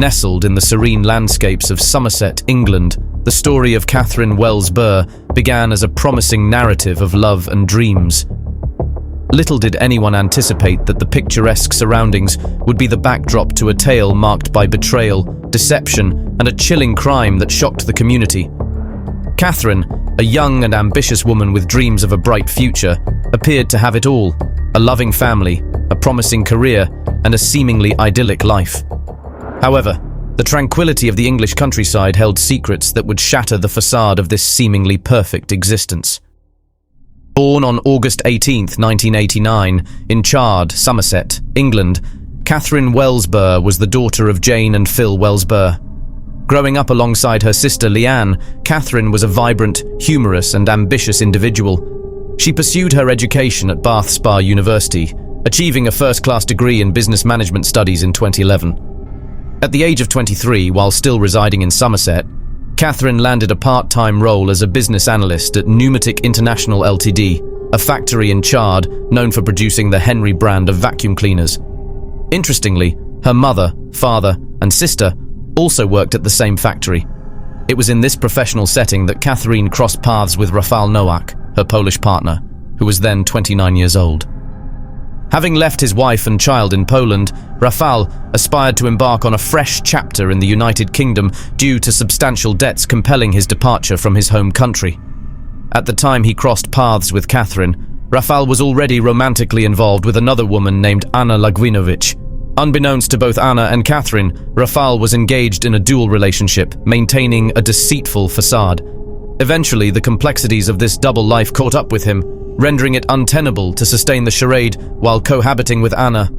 Nestled in the serene landscapes of Somerset, England, the story of Catherine Wells-Burr began as a promising narrative of love and dreams. Little did anyone anticipate that the picturesque surroundings would be the backdrop to a tale marked by betrayal, deception, and a chilling crime that shocked the community. Catherine, a young and ambitious woman with dreams of a bright future, appeared to have it all: a loving family, a promising career, and a seemingly idyllic life. However, the tranquility of the English countryside held secrets that would shatter the facade of this seemingly perfect existence. Born on August 18, 1989, in Chard, Somerset, England, Catherine Wells-Burr was the daughter of Jane and Phil Wells-Burr. Growing up alongside her sister Leanne, Catherine was a vibrant, humorous, and ambitious individual. She pursued her education at Bath Spa University, achieving a first-class degree in business management studies in 2011. At the age of 23, while still residing in Somerset, Catherine landed a part-time role as a business analyst at Pneumatic International Ltd, a factory in Chard known for producing the Henry brand of vacuum cleaners. Interestingly, her mother, father, and sister also worked at the same factory. It was in this professional setting that Catherine crossed paths with Rafał Nowak, her Polish partner, who was then 29 years old. Having left his wife and child in Poland, Rafał aspired to embark on a fresh chapter in the United Kingdom due to substantial debts compelling his departure from his home country. At the time he crossed paths with Catherine, Rafał was already romantically involved with another woman named Anna Lagwinowicz. Unbeknownst to both Anna and Catherine, Rafał was engaged in a dual relationship, maintaining a deceitful facade. Eventually, the complexities of this double life caught up with him, rendering it untenable to sustain the charade while cohabiting with Anna.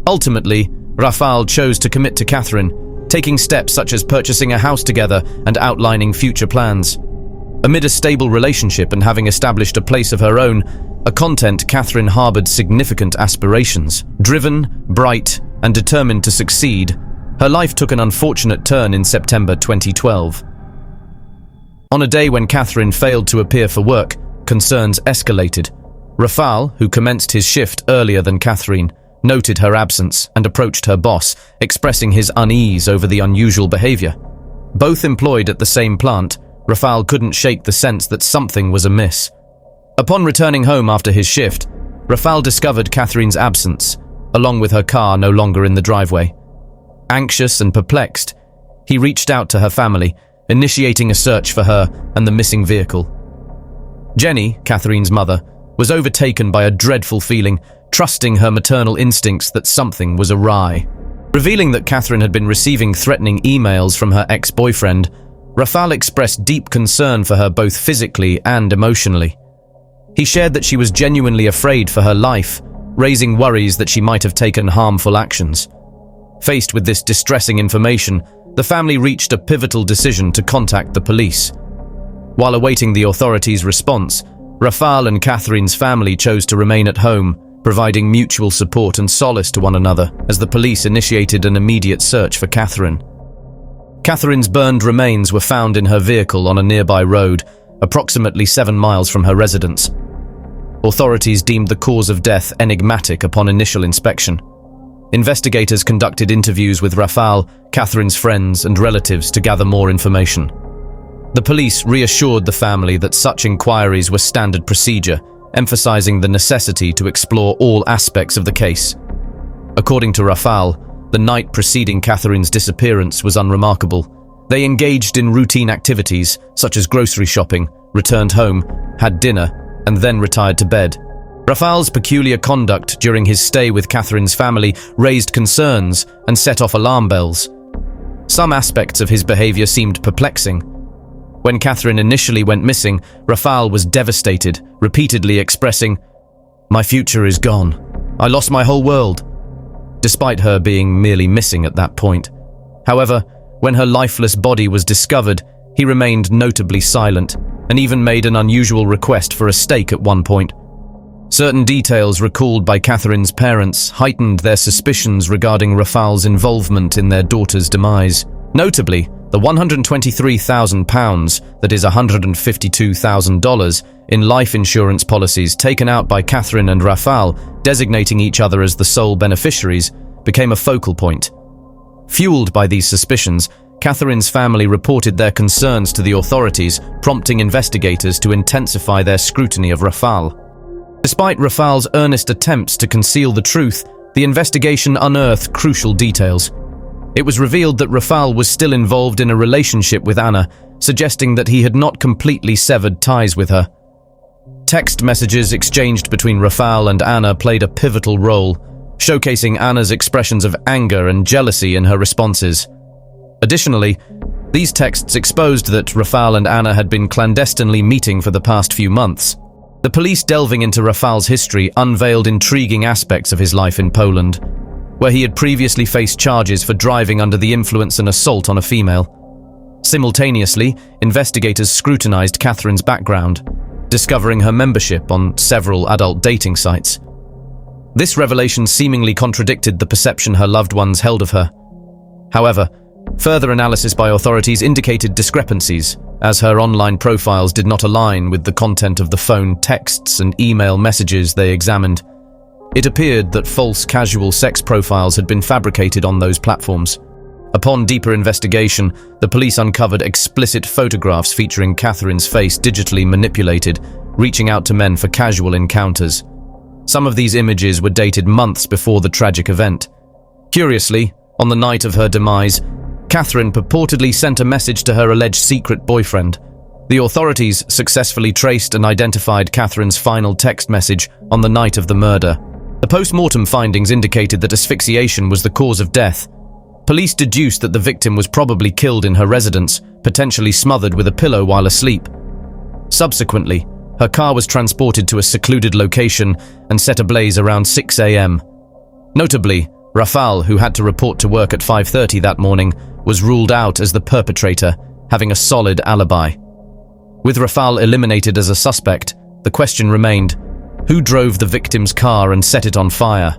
Ultimately, Rafał chose to commit to Catherine, taking steps such as purchasing a house together and outlining future plans. Amid a stable relationship and having established a place of her own, a content Catherine harbored significant aspirations. Driven, bright, and determined to succeed, her life took an unfortunate turn in September 2012. On a day when Catherine failed to appear for work, concerns escalated. Rafał, who commenced his shift earlier than Catherine, noted her absence and approached her boss, expressing his unease over the unusual behavior. Both employed at the same plant, Rafał couldn't shake the sense that something was amiss. Upon returning home after his shift, Rafał discovered Catherine's absence, along with her car no longer in the driveway. Anxious and perplexed, he reached out to her family, initiating a search for her and the missing vehicle. Jenny, Catherine's mother, was overtaken by a dreadful feeling, trusting her maternal instincts that something was awry. Revealing that Catherine had been receiving threatening emails from her ex-boyfriend, Rafał expressed deep concern for her both physically and emotionally. He shared that she was genuinely afraid for her life, raising worries that she might have taken harmful actions. Faced with this distressing information, the family reached a pivotal decision to contact the police. While awaiting the authorities' response, Rafał and Catherine's family chose to remain at home, providing mutual support and solace to one another as the police initiated an immediate search for Catherine. Catherine's burned remains were found in her vehicle on a nearby road, approximately 7 miles from her residence. Authorities deemed the cause of death enigmatic upon initial inspection. Investigators conducted interviews with Rafał, Catherine's friends, and relatives to gather more information. The police reassured the family that such inquiries were standard procedure, emphasizing the necessity to explore all aspects of the case. According to Rafał, the night preceding Catherine's disappearance was unremarkable. They engaged in routine activities, such as grocery shopping, returned home, had dinner, and then retired to bed. Rafał's peculiar conduct during his stay with Catherine's family raised concerns and set off alarm bells. Some aspects of his behavior seemed perplexing. When Catherine initially went missing, Rafał was devastated, repeatedly expressing, "My future is gone. I lost my whole world," despite her being merely missing at that point. However, when her lifeless body was discovered, he remained notably silent and even made an unusual request for a steak at one point. Certain details recalled by Catherine's parents heightened their suspicions regarding Rafał's involvement in their daughter's demise. Notably, the £123,000, that is $152,000, in life insurance policies taken out by Catherine and Rafał, designating each other as the sole beneficiaries, became a focal point. Fueled by these suspicions, Catherine's family reported their concerns to the authorities, prompting investigators to intensify their scrutiny of Rafal. Despite Rafal's earnest attempts to conceal the truth, the investigation unearthed crucial details. It was revealed that Rafal was still involved in a relationship with Anna, suggesting that he had not completely severed ties with her. Text messages exchanged between Rafal and Anna played a pivotal role, showcasing Anna's expressions of anger and jealousy in her responses. Additionally, these texts exposed that Rafal and Anna had been clandestinely meeting for the past few months. The police delving into Rafal's history unveiled intriguing aspects of his life in Poland, where he had previously faced charges for driving under the influence and assault on a female. Simultaneously, investigators scrutinized Catherine's background, discovering her membership on several adult dating sites. This revelation seemingly contradicted the perception her loved ones held of her. However, further analysis by authorities indicated discrepancies, as her online profiles did not align with the content of the phone texts and email messages they examined. It appeared that false casual sex profiles had been fabricated on those platforms. Upon deeper investigation, the police uncovered explicit photographs featuring Catherine's face digitally manipulated, reaching out to men for casual encounters. Some of these images were dated months before the tragic event. Curiously, on the night of her demise, Catherine purportedly sent a message to her alleged secret boyfriend. The authorities successfully traced and identified Catherine's final text message on the night of the murder. The post-mortem findings indicated that asphyxiation was the cause of death. Police deduced that the victim was probably killed in her residence, potentially smothered with a pillow while asleep. Subsequently, her car was transported to a secluded location and set ablaze around 6 a.m. Notably, Rafal, who had to report to work at 5:30 that morning, was ruled out as the perpetrator, having a solid alibi. With Rafal eliminated as a suspect, the question remained, who drove the victim's car and set it on fire?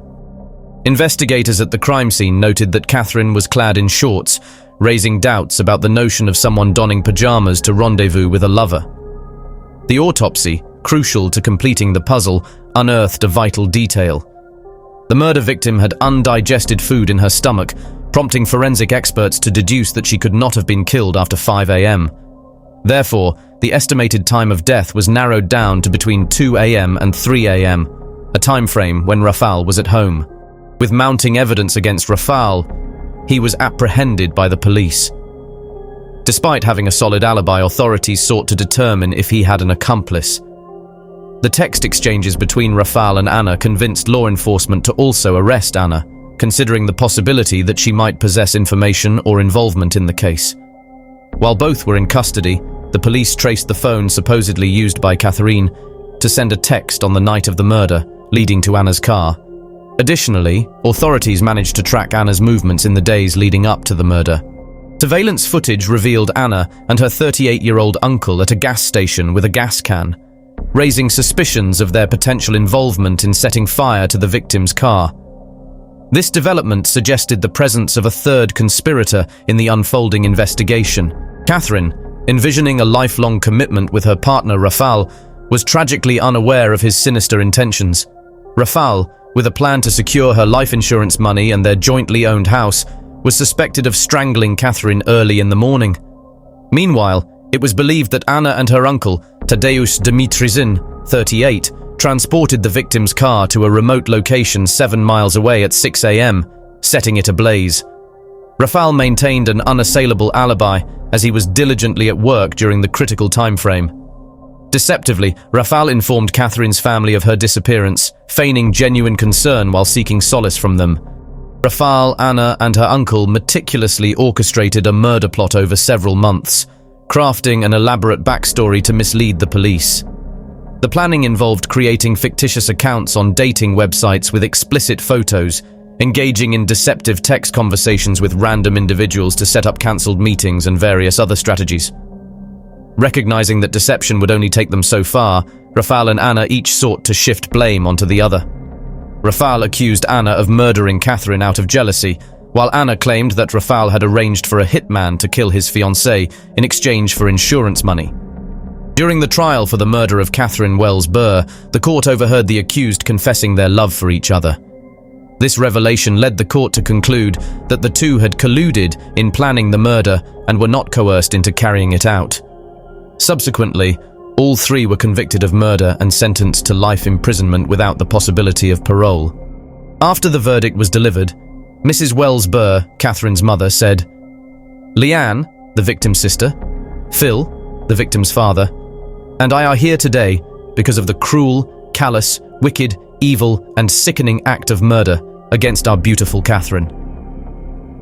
Investigators at the crime scene noted that Catherine was clad in shorts, raising doubts about the notion of someone donning pajamas to rendezvous with a lover. The autopsy, crucial to completing the puzzle, unearthed a vital detail. The murder victim had undigested food in her stomach, prompting forensic experts to deduce that she could not have been killed after 5 a.m. Therefore, the estimated time of death was narrowed down to between 2 a.m. and 3 a.m., a time frame when Rafal was at home. With mounting evidence against Rafal, he was apprehended by the police. Despite having a solid alibi, authorities sought to determine if he had an accomplice. The text exchanges between Rafal and Anna convinced law enforcement to also arrest Anna, considering the possibility that she might possess information or involvement in the case. While both were in custody, the police traced the phone supposedly used by Catherine to send a text on the night of the murder, leading to Anna's car. Additionally, authorities managed to track Anna's movements in the days leading up to the murder. Surveillance footage revealed Anna and her 38-year-old uncle at a gas station with a gas can, raising suspicions of their potential involvement in setting fire to the victim's car. This development suggested the presence of a third conspirator in the unfolding investigation. Catherine, envisioning a lifelong commitment with her partner Rafal, was tragically unaware of his sinister intentions. Rafal, with a plan to secure her life insurance money and their jointly owned house, was suspected of strangling Catherine early in the morning. Meanwhile, it was believed that Anna and her uncle, Tadeusz Dmitrizyn, 38, transported the victim's car to a remote location 7 miles away at 6 a.m., setting it ablaze. Rafal maintained an unassailable alibi as he was diligently at work during the critical time frame. Deceptively, Rafal informed Catherine's family of her disappearance, feigning genuine concern while seeking solace from them. Rafal, Anna, and her uncle meticulously orchestrated a murder plot over several months, crafting an elaborate backstory to mislead the police. The planning involved creating fictitious accounts on dating websites with explicit photos, engaging in deceptive text conversations with random individuals to set up cancelled meetings and various other strategies. Recognizing that deception would only take them so far, Rafal and Anna each sought to shift blame onto the other. Rafal accused Anna of murdering Catherine out of jealousy, while Anna claimed that Rafal had arranged for a hitman to kill his fiancée in exchange for insurance money. During the trial for the murder of Catherine Wells-Burr, the court overheard the accused confessing their love for each other. This revelation led the court to conclude that the two had colluded in planning the murder and were not coerced into carrying it out. Subsequently, all three were convicted of murder and sentenced to life imprisonment without the possibility of parole. After the verdict was delivered, Mrs. Wells-Burr, Catherine's mother, said, "Leanne, the victim's sister, Phil, the victim's father, and I are here today because of the cruel, callous, wicked, evil, and sickening act of murder against our beautiful Catherine."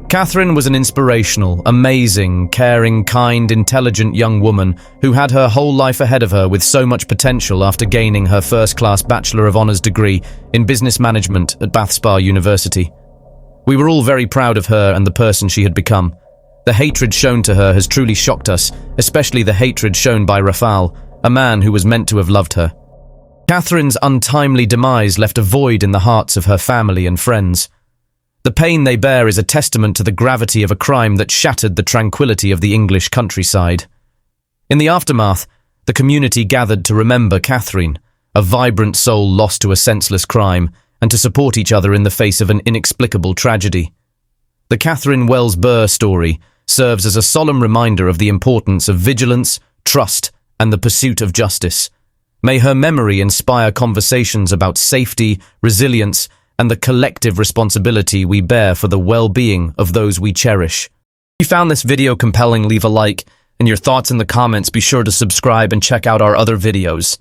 Catherine was an inspirational, amazing, caring, kind, intelligent young woman who had her whole life ahead of her with so much potential after gaining her first-class Bachelor of Honours degree in Business Management at Bath Spa University. We were all very proud of her and the person she had become. The hatred shown to her has truly shocked us, especially the hatred shown by Rafal, a man who was meant to have loved her. Catherine's untimely demise left a void in the hearts of her family and friends. The pain they bear is a testament to the gravity of a crime that shattered the tranquility of the English countryside. In the aftermath, the community gathered to remember Catherine, a vibrant soul lost to a senseless crime, and to support each other in the face of an inexplicable tragedy. The Catherine Wells-Burr story serves as a solemn reminder of the importance of vigilance, trust, and the pursuit of justice. May her memory inspire conversations about safety, resilience, and the collective responsibility we bear for the well-being of those we cherish. If you found this video compelling, leave a like, and your thoughts in the comments. Be sure to subscribe and check out our other videos.